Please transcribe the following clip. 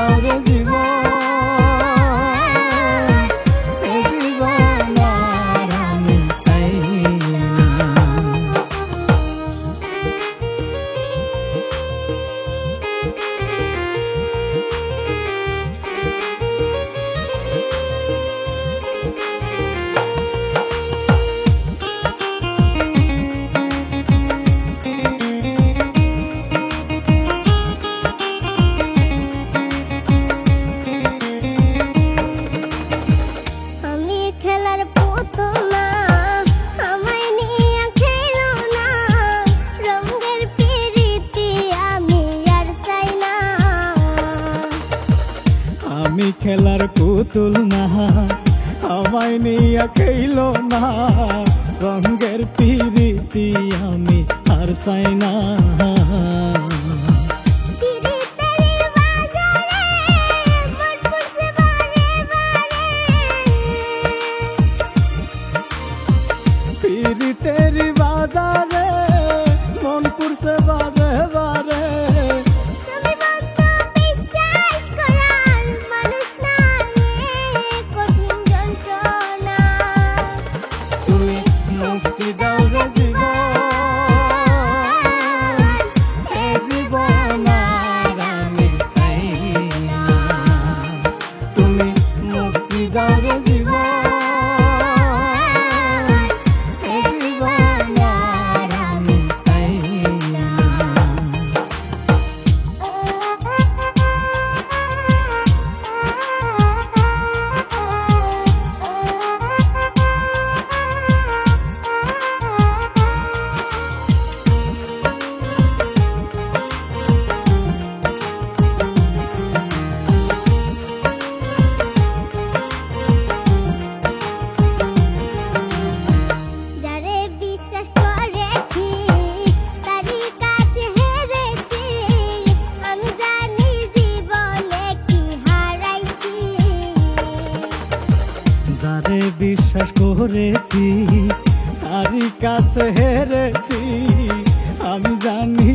দাও রে জীবন, এ জীবন আর আমি চাই না। আমি খেলার পুতুল না, আমায় নিয়া খেলো না, রঙের পিরিতি আমি আর চাই না। পিরিতের বাজারে মন পুরছে বারে বারে, মুক্তি দাও রে জীবন, এ জীবন আর আমি চাই না। তুমি মুক্তি দাও রে জীবন, এ জীবন আর আমি চাই না। যারে বিশ্বাস করেছি তারই কাছে হেরেছি, আমি জানি